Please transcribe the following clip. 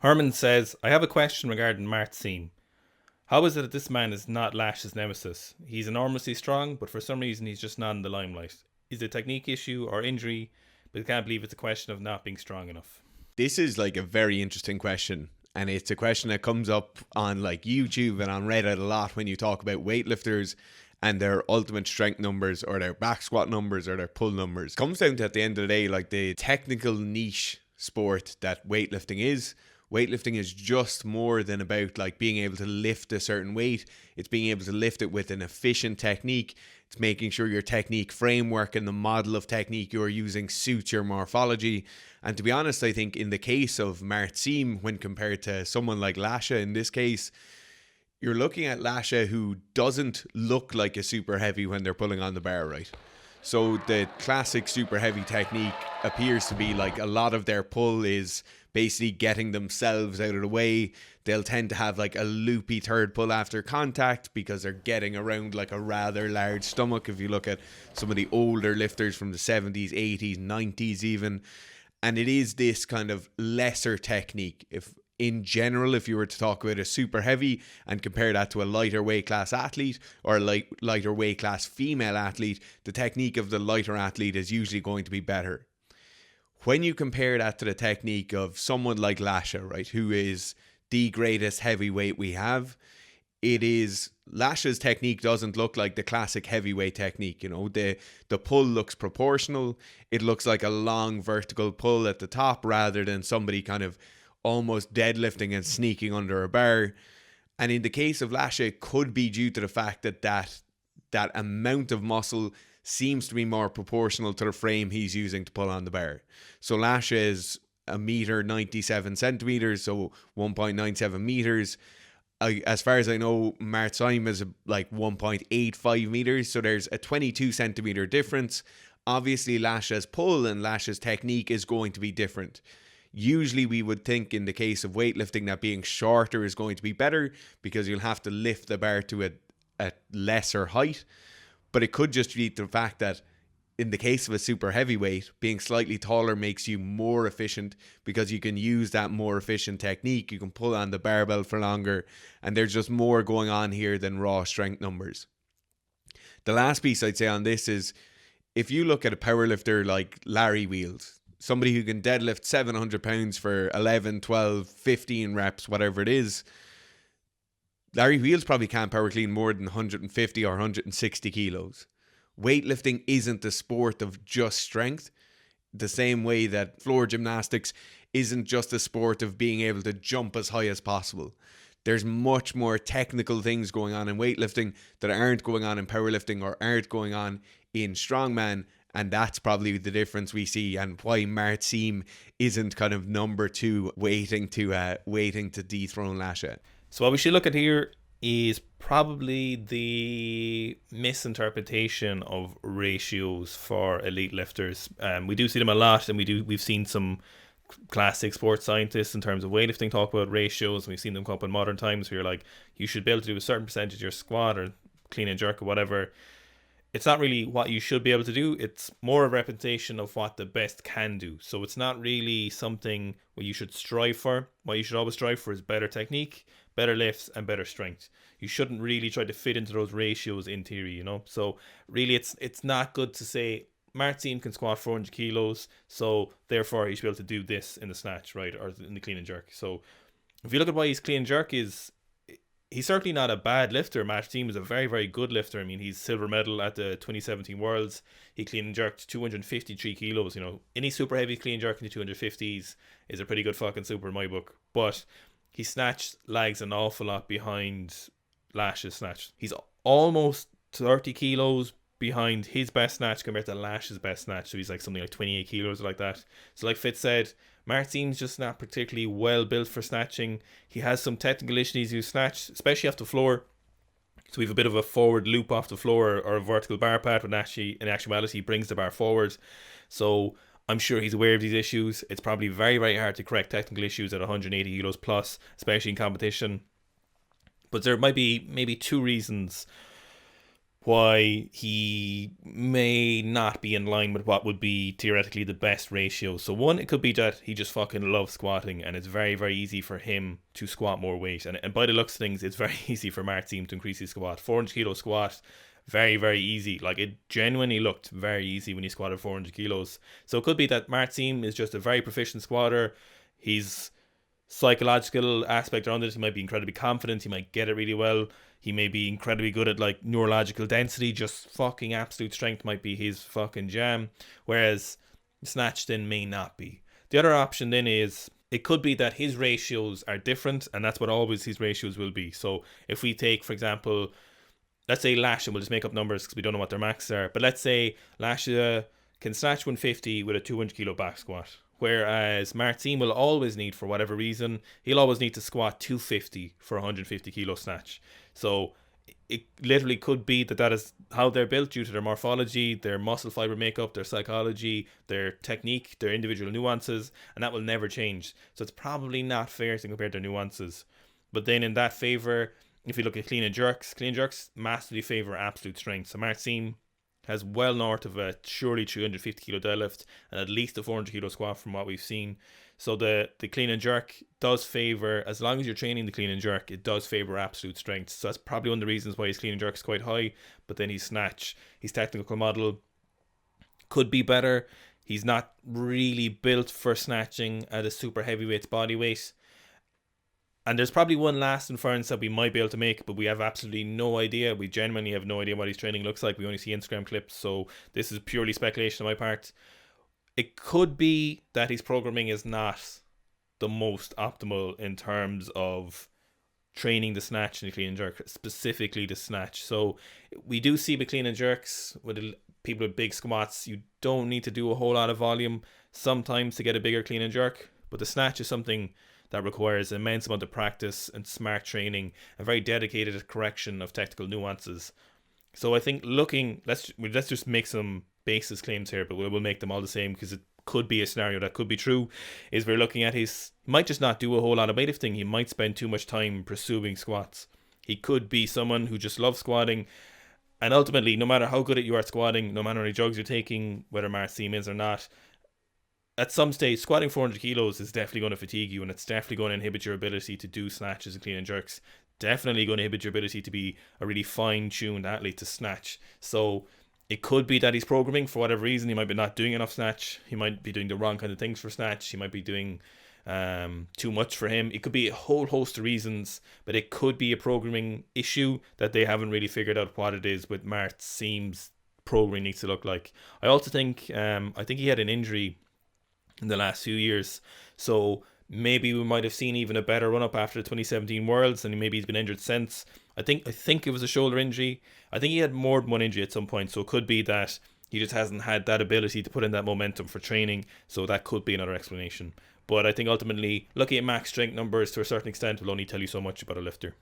Herman says, I have a question regarding Mart Seim. How is it that this man is not Lash's nemesis? He's enormously strong, but for some reason he's just not in the limelight. Is it a technique issue or injury? But I can't believe it's a question of not being strong enough. This is like a very interesting question. And it's a question that comes up on like YouTube and on Reddit a lot when you talk about weightlifters and their ultimate strength numbers or their back squat numbers or their pull numbers. It comes down to, at the end of the day, like the technical niche sport that weightlifting is. Weightlifting is just more than about like being able to lift a certain weight. It's being able to lift it with an efficient technique. It's making sure your technique framework and the model of technique you're using suits your morphology. And to be honest, I think in the case of Mart Seim, when compared to someone like Lasha in this case, you're looking at Lasha who doesn't look like a super heavy when they're pulling on the bar, right? So the classic super heavy technique appears to be like a lot of their pull is basically getting themselves out of the way. They'll tend to have like a loopy third pull after contact because they're getting around like a rather large stomach. If you look at some of the older lifters from the 70s, 80s, 90s even. And it is this kind of lesser technique. If in general, if you were to talk about a super heavy and compare that to a lighter weight class athlete or a lighter weight class female athlete, the technique of the lighter athlete is usually going to be better. When you compare that to the technique of someone like Lasha, right, who is the greatest heavyweight we have, it is Lasha's technique doesn't look like the classic heavyweight technique. You know, the pull looks proportional. It looks like a long vertical pull at the top rather than somebody kind of almost deadlifting and sneaking under a bar. And in the case of Lasha, it could be due to the fact that amount of muscle seems to be more proportional to the frame he's using to pull on the bar. So Lasha is a meter 97 centimeters, so 1.97 meters. As far as I know, Mart Seim is like 1.85 meters, so there's a 22 centimeter difference. Obviously, Lasha's pull and Lasha's technique is going to be different. Usually we would think in the case of weightlifting that being shorter is going to be better because you'll have to lift the bar to a lesser height. But it could just be the fact that in the case of a super heavyweight, being slightly taller makes you more efficient because you can use that more efficient technique. You can pull on the barbell for longer, and there's just more going on here than raw strength numbers. The last piece I'd say on this is if you look at a powerlifter like Larry Wheels, somebody who can deadlift 700 pounds for 11, 12, 15 reps, whatever it is, Larry Wheels probably can't power clean more than 150 or 160 kilos. Weightlifting isn't the sport of just strength, the same way that floor gymnastics isn't just a sport of being able to jump as high as possible. There's much more technical things going on in weightlifting that aren't going on in powerlifting or aren't going on in strongman, and that's probably the difference we see and why Mart Seim isn't kind of number two waiting to dethrone Lasha. So what we should look at here is probably the misinterpretation of ratios for elite lifters. We do see them a lot, and we've seen some classic sports scientists in terms of weightlifting talk about ratios, and we've seen them come up in modern times where you're like, you should be able to do a certain percentage of your squat or clean and jerk or whatever. It's not really what you should be able to do. It's more a representation of what the best can do. So it's not really something what you should strive for. What you should always strive for is better technique, better lifts, and better strength. You shouldn't really try to fit into those ratios in theory, you know. So really, it's not good to say Mart Seim can squat 400 kilos, so therefore he should be able to do this in the snatch, right, or in the clean and jerk. So if you look at why his clean and jerk is, he's certainly not a bad lifter. Mart Seim is a very, very good lifter. I mean, he's silver medal at the 2017 Worlds. He clean and jerked 253 kilos. You know, any super heavy clean jerk in the 250s is a pretty good fucking super in my book. But he snatched lags an awful lot behind Lash's snatch. He's almost 30 kilos behind his best snatch compared to Lash's best snatch. So he's like something like 28 kilos or like that. So like Fitz said, Mart Seim's just not particularly well built for snatching. He has some technical issues to snatch, especially off the floor. So we have a bit of a forward loop off the floor or a vertical bar path, when actually in actuality he brings the bar forward. So I'm sure he's aware of these issues. It's probably very, very hard to correct technical issues at 180 kilos plus, especially in competition. But there might be maybe two reasons why he may not be in line with what would be theoretically the best ratio. So one, it could be that he just fucking loves squatting and it's very, very easy for him to squat more weight. And by the looks of things, it's very easy for Mart Seim to increase his squat. 400 kilo squat, very, very easy. Like, it genuinely looked very easy when he squatted 400 kilos. So it could be that Mart Seim is just a very proficient squatter. He's psychological aspect around it. He might be incredibly confident. He might get it really well. He may be incredibly good at like neurological density. Just fucking absolute strength might be his fucking jam. Whereas snatch then may not be. The other option then is it could be that his ratios are different, and that's what always his ratios will be. So if we take, for example, let's say Lasha, we'll just make up numbers because we don't know what their maxes are, but let's say Lasha can snatch 150 with a 200 kilo back squat. Whereas Mart Seim will always need, for whatever reason, he'll always need to squat 250 for a 150 kilo snatch. So it literally could be that that is how they're built due to their morphology, their muscle fiber makeup, their psychology, their technique, their individual nuances, and that will never change. So it's probably not fair to compare their nuances. But then in that favor, if you look at clean and jerks massively favor absolute strength. So Mart Seim has well north of a surely 350 kilo deadlift and at least a 400 kilo squat from what we've seen. So the clean and jerk does favor, as long as you're training the clean and jerk, it does favor absolute strength. So that's probably one of the reasons why his clean and jerk is quite high. But then his snatch, his technical model could be better. He's not really built for snatching at a super heavyweight body weight. And there's probably one last inference that we might be able to make, but we have absolutely no idea. We genuinely have no idea what his training looks like. We only see Instagram clips, so this is purely speculation on my part. It could be that his programming is not the most optimal in terms of training the snatch and the clean and jerk, specifically the snatch. So we do see with clean and jerks, with people with big squats, you don't need to do a whole lot of volume sometimes to get a bigger clean and jerk, but the snatch is something that requires an immense amount of practice and smart training, a very dedicated correction of technical nuances. So I think let's just make some basis claims here, but we'll make them all the same because it could be a scenario that could be true. Is we're looking at he might just not do a whole lot of weightlifting. He might spend too much time pursuing squats. He could be someone who just loves squatting, and ultimately, no matter how good at you are at squatting, no matter how many drugs you're taking, whether Mart Seim is or not, at some stage, squatting 400 kilos is definitely going to fatigue you, and it's definitely going to inhibit your ability to do snatches and clean and jerks. Definitely going to inhibit your ability to be a really fine-tuned athlete to snatch. So it could be that he's programming for whatever reason. He might be not doing enough snatch. He might be doing the wrong kind of things for snatch. He might be doing too much for him. It could be a whole host of reasons, but it could be a programming issue that they haven't really figured out what it is with Mart Seim's programming needs to look like. I also think he had an injury in the last few years, so maybe we might have seen even a better run up after the 2017 Worlds, and maybe he's been injured since. I think it was a shoulder injury. I think he had more than one injury at some point, so it could be that he just hasn't had that ability to put in that momentum for training, so that could be another explanation. But I think ultimately looking at max strength numbers to a certain extent will only tell you so much about a lifter.